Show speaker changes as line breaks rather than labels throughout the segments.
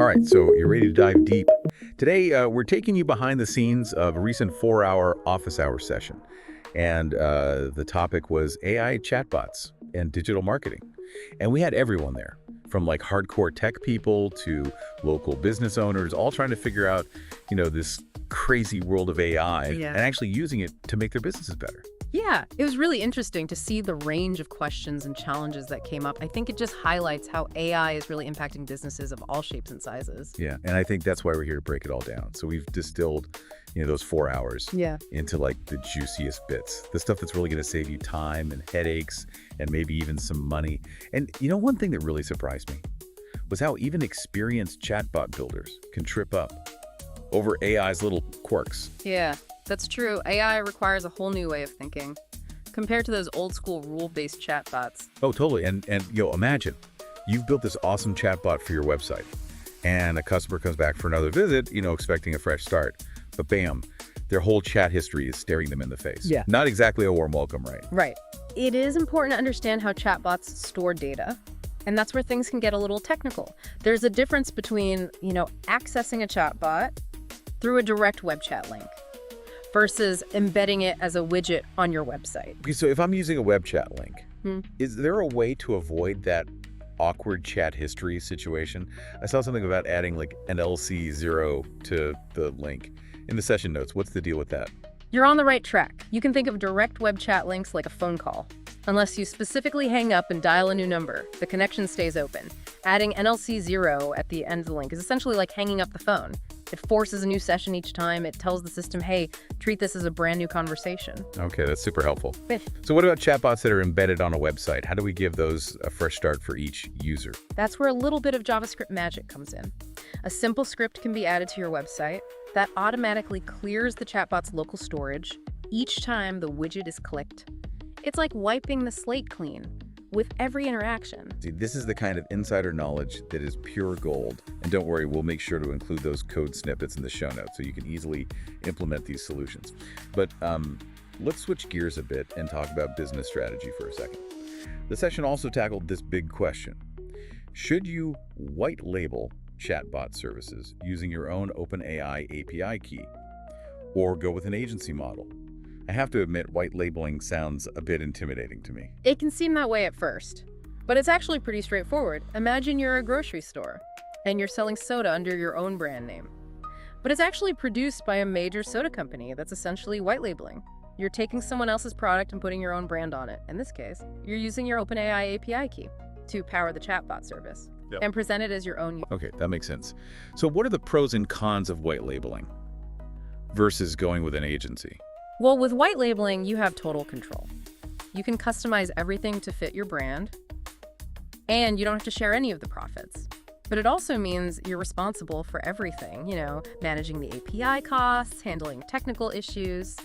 All right, so you're ready to dive deep. Today, we're taking you behind the scenes of a recent 4-hour office hour session. And the topic was AI chatbots and digital marketing. And we had everyone there, from like hardcore tech people to local business owners, all trying to figure out, this crazy world of AI and actually using it to make their businesses better.
Yeah, it was really interesting to see the range of questions and challenges that came up. I think it just highlights how AI is really impacting businesses of all shapes and sizes.
Yeah, and I think that's why we're here to break it all down. So we've distilled, those 4 hours into like the juiciest bits, the stuff that's really going to save you time and headaches and maybe even some money. And one thing that really surprised me was how even experienced chatbot builders can trip up over AI's little quirks.
Yeah. That's true. AI requires a whole new way of thinking compared to those old school rule-based chatbots.
Oh, totally. And imagine you've built this awesome chatbot for your website and a customer comes back for another visit, expecting a fresh start. But bam, their whole chat history is staring them in the face.
Yeah.
Not exactly a warm welcome, right?
Right. It is important to understand how chatbots store data. And that's where things can get a little technical. There's a difference between, accessing a chatbot through a direct web chat link versus embedding it as a widget on your website.
Okay, so if I'm using a web chat link, is there a way to avoid that awkward chat history situation? I saw something about adding like an LC0 to the link. In the session notes, what's the deal with that?
You're on the right track. You can think of direct web chat links like a phone call. Unless you specifically hang up and dial a new number, the connection stays open. Adding NLC0 at the end of the link is essentially like hanging up the phone. It forces a new session each time. It tells the system, hey, treat this as a brand new conversation.
Okay, that's super helpful. So what about chatbots that are embedded on a website? How do we give those a fresh start for each user?
That's where a little bit of JavaScript magic comes in. A simple script can be added to your website that automatically clears the chatbot's local storage each time the widget is clicked. It's like wiping the slate clean with every interaction.
See, this is the kind of insider knowledge that is pure gold. And don't worry, we'll make sure to include those code snippets in the show notes so you can easily implement these solutions. But let's switch gears a bit and talk about business strategy for a second. The session also tackled this big question. Should you white label chatbot services using your own OpenAI API key or go with an agency model? I have to admit, white labeling sounds a bit intimidating to me.
It can seem that way at first, but it's actually pretty straightforward. Imagine you're a grocery store and you're selling soda under your own brand name. But it's actually produced by a major soda company that's essentially white labeling. You're taking someone else's product and putting your own brand on it. In this case, you're using your OpenAI API key to power the chatbot service and present it as your own.
Okay, that makes sense. So what are the pros and cons of white labeling versus going with an agency?
Well, with white labeling, you have total control. You can customize everything to fit your brand, and you don't have to share any of the profits. But it also means you're responsible for everything, managing the API costs, handling technical issues,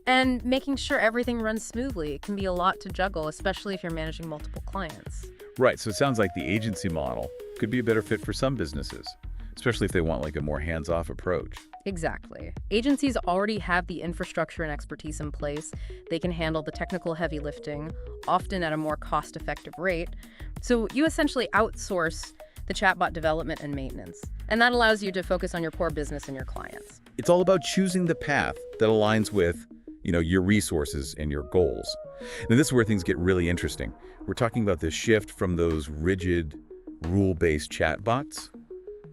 and making sure everything runs smoothly. It can be a lot to juggle, especially if you're managing multiple clients.
Right, so it sounds like the agency model could be a better fit for some businesses, especially if they want like a more hands-off approach.
Exactly. Agencies already have the infrastructure and expertise in place. They can handle the technical heavy lifting, often at a more cost-effective rate. So you essentially outsource the chatbot development and maintenance. And that allows you to focus on your core business and your clients.
It's all about choosing the path that aligns with, your resources and your goals. And this is where things get really interesting. We're talking about this shift from those rigid, rule-based chatbots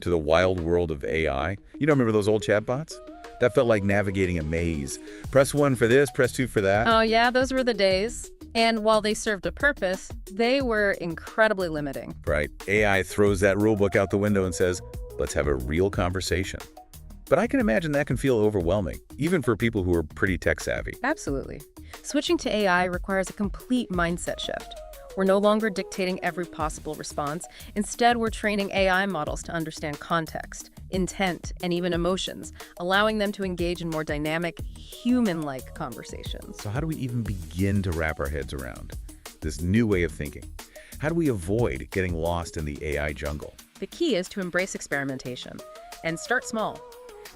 to the wild world of AI. Remember those old chatbots? That felt like navigating a maze. Press 1 for this, press 2 for that.
Oh yeah, those were the days. And while they served a purpose, they were incredibly limiting.
Right. AI throws that rulebook out the window and says, let's have a real conversation. But I can imagine that can feel overwhelming, even for people who are pretty tech savvy.
Absolutely. Switching to AI requires a complete mindset shift. We're no longer dictating every possible response. Instead, we're training AI models to understand context, intent, and even emotions, allowing them to engage in more dynamic, human-like conversations.
So how do we even begin to wrap our heads around this new way of thinking? How do we avoid getting lost in the AI jungle?
The key is to embrace experimentation and start small.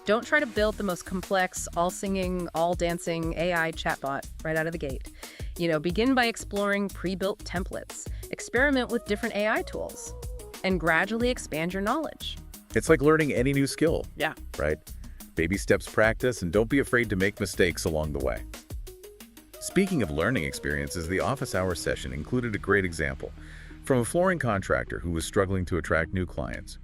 Don't try to build the most complex, all-singing, all-dancing AI chatbot right out of the gate. Begin by exploring pre-built templates, experiment with different AI tools, and gradually expand your knowledge.
It's like learning any new skill,
Yeah.
right? Baby steps practice, and don't be afraid to make mistakes along the way. Speaking of learning experiences, the office hour session included a great example from a flooring contractor who was struggling to attract new clients.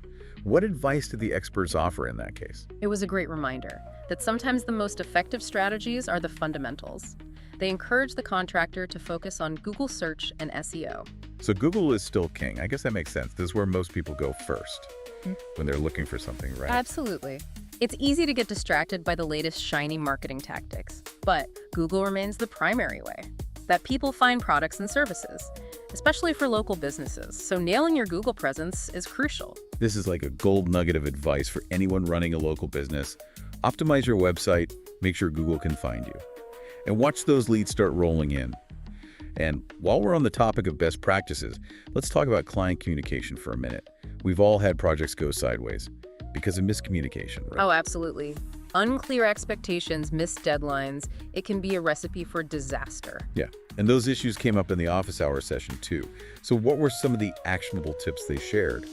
What advice did the experts offer in that case?
It was a great reminder that sometimes the most effective strategies are the fundamentals. They encourage the contractor to focus on Google search and SEO.
So Google is still king. I guess that makes sense. This is where most people go first when they're looking for something, right?
Absolutely. It's easy to get distracted by the latest shiny marketing tactics, but Google remains the primary way that people find products and services, especially for local businesses. So nailing your Google presence is crucial.
This is like a gold nugget of advice for anyone running a local business. Optimize your website, make sure Google can find you, and watch those leads start rolling in. And while we're on the topic of best practices, let's talk about client communication for a minute. We've all had projects go sideways because of miscommunication, right?
Oh, absolutely. Unclear expectations, missed deadlines, it can be a recipe for disaster.
Yeah, and those issues came up in the office hour session too. So what were some of the actionable tips they shared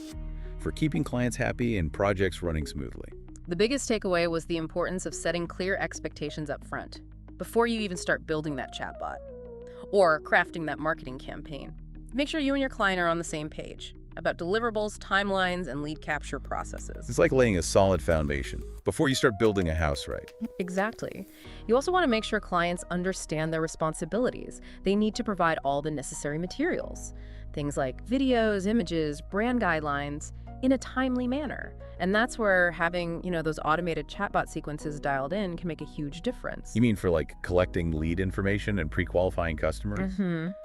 for keeping clients happy and projects running smoothly?
The biggest takeaway was the importance of setting clear expectations up front, before you even start building that chatbot or crafting that marketing campaign. Make sure you and your client are on the same page about deliverables, timelines, and lead capture processes.
It's like laying a solid foundation before you start building a house, right?
Exactly. You also want to make sure clients understand their responsibilities. They need to provide all the necessary materials, things like videos, images, brand guidelines, in a timely manner. And that's where having, those automated chatbot sequences dialed in can make a huge difference.
You mean for like collecting lead information and pre-qualifying customers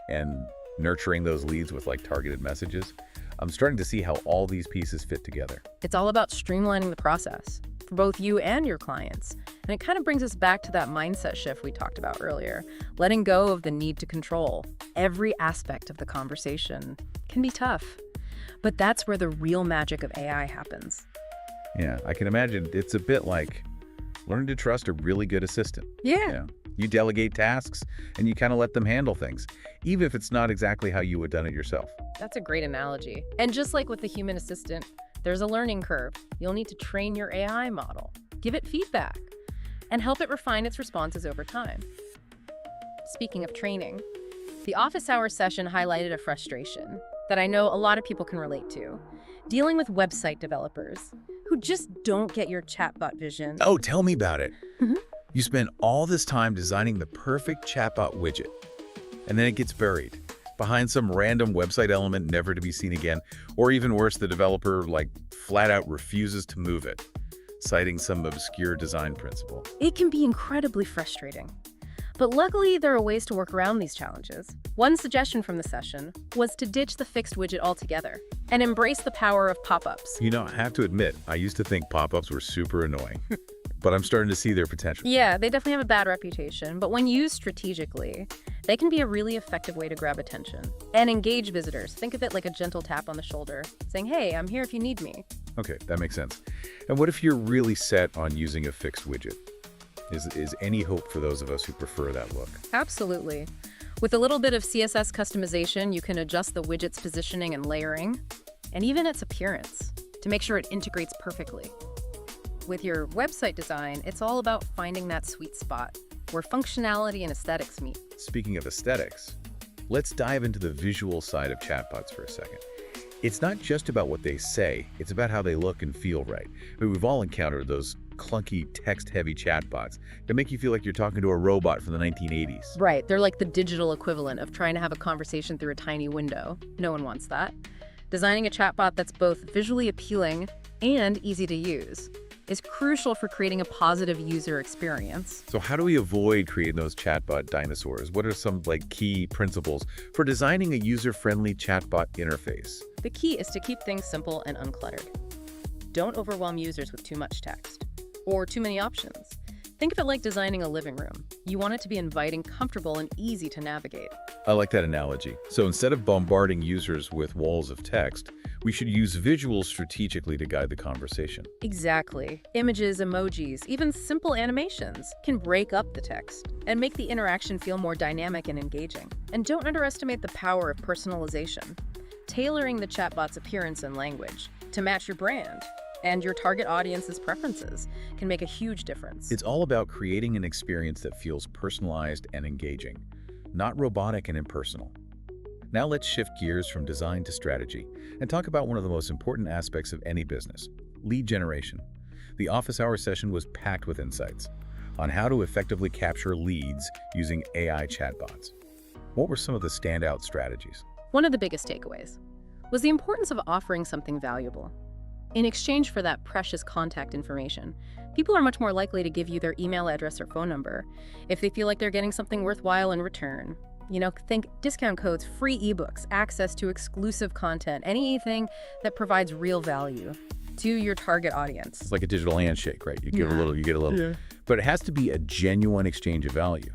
and nurturing those leads with like targeted messages? I'm starting to see how all these pieces fit together.
It's all about streamlining the process for both you and your clients. And it kind of brings us back to that mindset shift we talked about earlier. Letting go of the need to control every aspect of the conversation can be tough. But that's where the real magic of AI happens.
Yeah, I can imagine it's a bit like learning to trust a really good assistant.
Yeah.
You delegate tasks and you kind of let them handle things, even if it's not exactly how you would have done it yourself.
That's a great analogy. And just like with the human assistant, there's a learning curve. You'll need to train your AI model, give it feedback, and help it refine its responses over time. Speaking of training, the office hour session highlighted a frustration that I know a lot of people can relate to, dealing with website developers who just don't get your chatbot vision.
Oh, tell me about it. You spend all this time designing the perfect chatbot widget, and then it gets buried behind some random website element never to be seen again, or even worse, the developer flat out refuses to move it, citing some obscure design principle.
It can be incredibly frustrating. But luckily, there are ways to work around these challenges. One suggestion from the session was to ditch the fixed widget altogether and embrace the power of pop-ups.
I have to admit, I used to think pop-ups were super annoying, but I'm starting to see their potential.
Yeah, they definitely have a bad reputation, but when used strategically, they can be a really effective way to grab attention and engage visitors. Think of it like a gentle tap on the shoulder, saying, hey, I'm here if you need me.
Okay, that makes sense. And what if you're really set on using a fixed widget? Is any hope for those of us who prefer that look?
Absolutely. With a little bit of CSS customization, you can adjust the widget's positioning and layering, and even its appearance, to make sure it integrates perfectly. With your website design, it's all about finding that sweet spot where functionality and aesthetics meet.
Speaking of aesthetics, let's dive into the visual side of chatbots for a second. It's not just about what they say, it's about how they look and feel right. We've all encountered those clunky, text-heavy chatbots that make you feel like you're talking to a robot from the 1980s.
Right, they're like the digital equivalent of trying to have a conversation through a tiny window. No one wants that. Designing a chatbot that's both visually appealing and easy to use is crucial for creating a positive user experience.
So how do we avoid creating those chatbot dinosaurs? What are some key principles for designing a user-friendly chatbot interface?
The key is to keep things simple and uncluttered. Don't overwhelm users with too much text or too many options. Think of it like designing a living room. You want it to be inviting, comfortable, and easy to navigate.
I like that analogy. So instead of bombarding users with walls of text, we should use visuals strategically to guide the conversation.
Exactly. Images, emojis, even simple animations can break up the text and make the interaction feel more dynamic and engaging. And don't underestimate the power of personalization. Tailoring the chatbot's appearance and language to match your brand and your target audience's preferences can make a huge difference.
It's all about creating an experience that feels personalized and engaging, not robotic and impersonal. Now let's shift gears from design to strategy and talk about one of the most important aspects of any business, lead generation. The office hour session was packed with insights on how to effectively capture leads using AI chatbots. What were some of the standout strategies?
One of the biggest takeaways was the importance of offering something valuable. In exchange for that precious contact information, people are much more likely to give you their email address or phone number if they feel like they're getting something worthwhile in return. Think discount codes, free ebooks, access to exclusive content, anything that provides real value to your target audience.
It's like a digital handshake, right? You give a little, you get a little.
Yeah.
But it has to be a genuine exchange of value.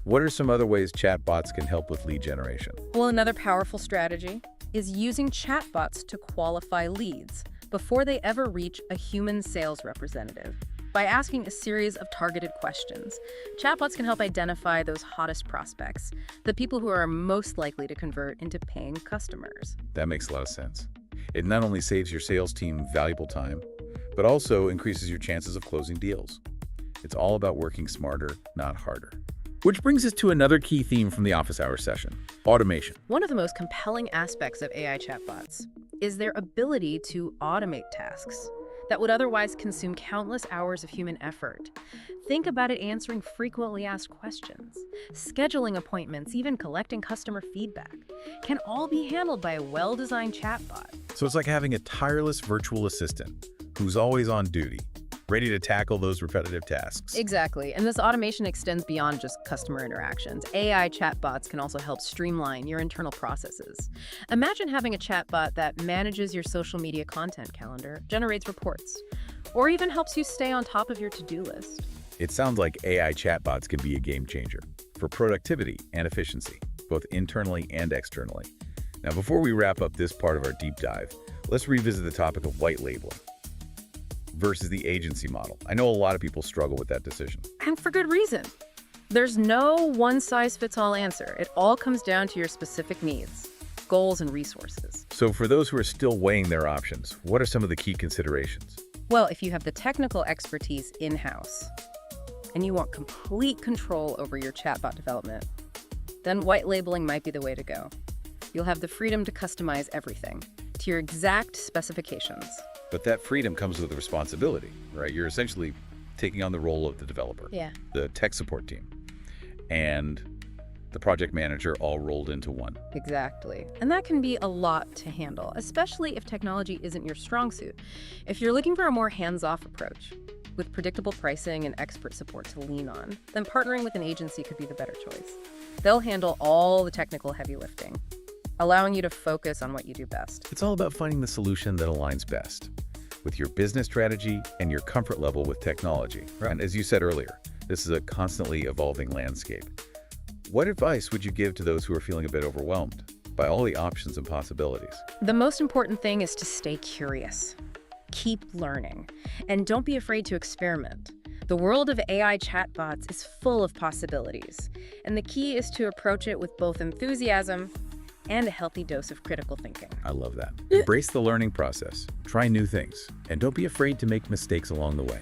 What are some other ways chatbots can help with lead generation?
Well, another powerful strategy is using chatbots to qualify leads before they ever reach a human sales representative. By asking a series of targeted questions, chatbots can help identify those hottest prospects, the people who are most likely to convert into paying customers.
That makes a lot of sense. It not only saves your sales team valuable time, but also increases your chances of closing deals. It's all about working smarter, not harder. Which brings us to another key theme from the office hours session, automation.
One of the most compelling aspects of AI chatbots is their ability to automate tasks that would otherwise consume countless hours of human effort. Think about it answering frequently asked questions, scheduling appointments, even collecting customer feedback, can all be handled by a well-designed chatbot.
So it's like having a tireless virtual assistant who's always on duty, ready to tackle those repetitive tasks.
Exactly, and this automation extends beyond just customer interactions. AI chatbots can also help streamline your internal processes. Imagine having a chatbot that manages your social media content calendar, generates reports, or even helps you stay on top of your to-do list.
It sounds like AI chatbots can be a game changer for productivity and efficiency, both internally and externally. Now, before we wrap up this part of our deep dive, let's revisit the topic of white labeling versus the agency model. I know a lot of people struggle with that decision.
And for good reason. There's no one-size-fits-all answer. It all comes down to your specific needs, goals, and resources.
So for those who are still weighing their options, what are some of the key considerations?
Well, if you have the technical expertise in-house and you want complete control over your chatbot development, then white labeling might be the way to go. You'll have the freedom to customize everything to your exact specifications.
But that freedom comes with responsibility, right? You're essentially taking on the role of the developer, the tech support team, and the project manager all rolled into one.
Exactly. And that can be a lot to handle, especially if technology isn't your strong suit. If you're looking for a more hands-off approach with predictable pricing and expert support to lean on, then partnering with an agency could be the better choice. They'll handle all the technical heavy lifting, allowing you to focus on what you do best.
It's all about finding the solution that aligns best with your business strategy and your comfort level with technology. Right. And as you said earlier, this is a constantly evolving landscape. What advice would you give to those who are feeling a bit overwhelmed by all the options and possibilities?
The most important thing is to stay curious. Keep learning, and don't be afraid to experiment. The world of AI chatbots is full of possibilities, and the key is to approach it with both enthusiasm and a healthy dose of critical thinking.
I love that. Embrace the learning process, try new things, and don't be afraid to make mistakes along the way.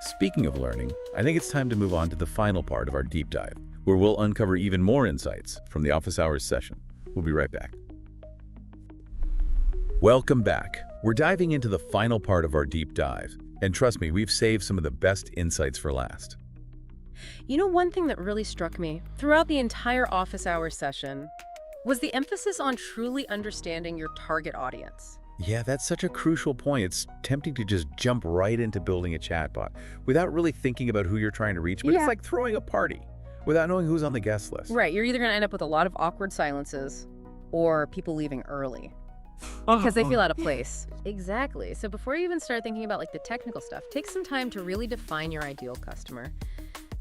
Speaking of learning, I think it's time to move on to the final part of our deep dive, where we'll uncover even more insights from the office hours session. We'll be right back. Welcome back. We're diving into the final part of our deep dive, and trust me, we've saved some of the best insights for last.
One thing that really struck me throughout the entire office hours session was the emphasis on truly understanding your target audience.
Yeah, that's such a crucial point. It's tempting to just jump right into building a chatbot without really thinking about who you're trying to reach, but it's like throwing a party without knowing who's on the guest list.
Right, you're either going to end up with a lot of awkward silences or people leaving early because they feel out of place. Exactly. So before you even start thinking about the technical stuff, take some time to really define your ideal customer.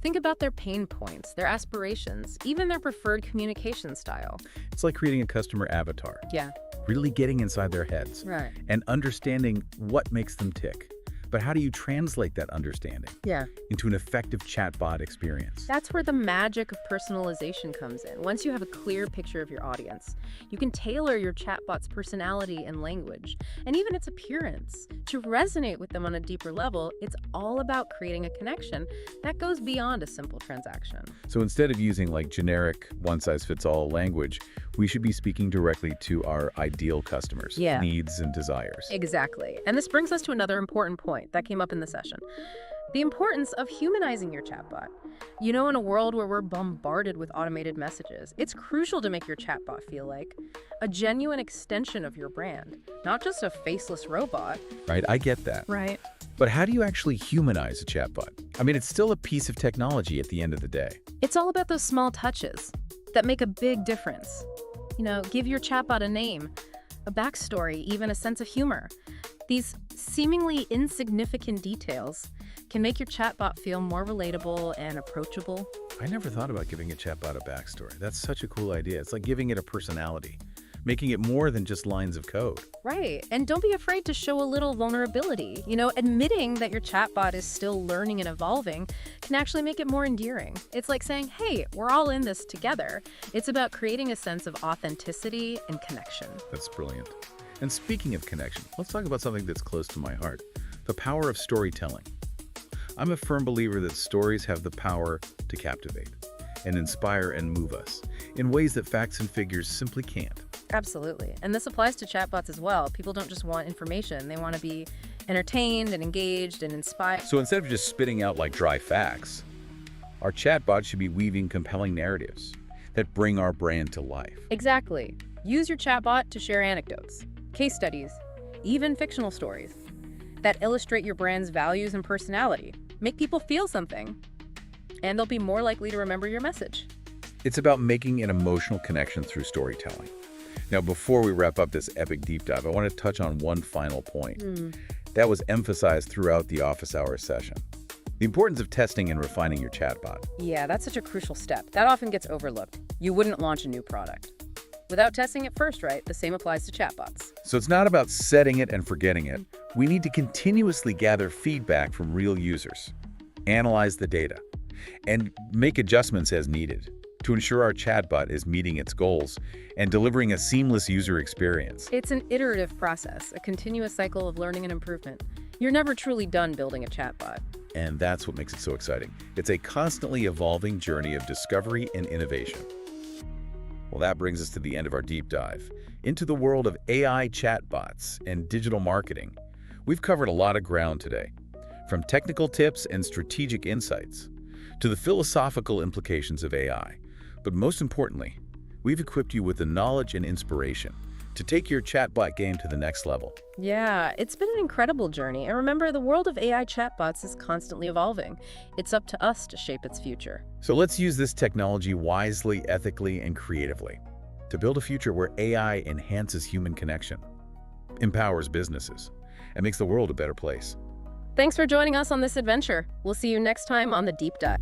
Think about their pain points, their aspirations, even their preferred communication style.
It's like creating a customer avatar.
Yeah.
Really getting inside their heads.
Right.
And understanding what makes them tick. But how do you translate that understanding
Yeah.
into an effective chatbot experience?
That's where the magic of personalization comes in. Once you have a clear picture of your audience, you can tailor your chatbot's personality and language, and even its appearance, to resonate with them on a deeper level. It's all about creating a connection that goes beyond a simple transaction.
So instead of using like generic one-size-fits-all language, we should be speaking directly to our ideal customers'
Yeah.
needs and desires.
Exactly. And this brings us to another important point that came up in the session. The importance of humanizing your chatbot. You know, in a world where we're bombarded with automated messages, it's crucial to make your chatbot feel like a genuine extension of your brand, not just a faceless robot.
Right? I get that.
Right.
But how do you actually humanize a chatbot? I mean, it's still a piece of technology at the end of the day.
It's all about those small touches that make a big difference. You know, give your chatbot a name, a backstory, even a sense of humor. These seemingly insignificant details can make your chatbot feel more relatable and approachable.
I never thought about giving a chatbot a backstory. That's such a cool idea. It's like giving it a personality, making it more than just lines of code.
Right. And don't be afraid to show a little vulnerability. You know, admitting that your chatbot is still learning and evolving can actually make it more endearing. It's like saying, hey, we're all in this together. It's about creating a sense of authenticity and connection.
That's brilliant. And speaking of connection, let's talk about something that's close to my heart, the power of storytelling. I'm a firm believer that stories have the power to captivate and inspire and move us in ways that facts and figures simply can't.
Absolutely. And this applies to chatbots as well. People don't just want information. They want to be entertained and engaged and inspired.
So instead of just spitting out like dry facts, our chatbot should be weaving compelling narratives that bring our brand to life.
Exactly. Use your chatbot to share anecdotes, case studies, even fictional stories that illustrate your brand's values and personality. Make people feel something, and they'll be more likely to remember your message.
It's about making an emotional connection through storytelling. Now, before we wrap up this epic deep dive, I want to touch on one final point that was emphasized throughout the office hours session. The importance of testing and refining your chatbot.
Yeah, that's such a crucial step. That often gets overlooked. You wouldn't launch a new product without testing it first, right? The same applies to chatbots.
So it's not about setting it and forgetting it. We need to continuously gather feedback from real users, analyze the data, and make adjustments as needed to ensure our chatbot is meeting its goals and delivering a seamless user experience.
It's an iterative process, a continuous cycle of learning and improvement. You're never truly done building a chatbot.
And that's what makes it so exciting. It's a constantly evolving journey of discovery and innovation. Well, that brings us to the end of our deep dive into the world of AI chatbots and digital marketing. We've covered a lot of ground today, from technical tips and strategic insights to the philosophical implications of AI. But most importantly, we've equipped you with the knowledge and inspiration to take your chatbot game to the next level.
Yeah, it's been an incredible journey. And remember, the world of AI chatbots is constantly evolving. It's up to us to shape its future.
So let's use this technology wisely, ethically, and creatively to build a future where AI enhances human connection, empowers businesses, and makes the world a better place.
Thanks for joining us on this adventure. We'll see you next time on The Deep Dive.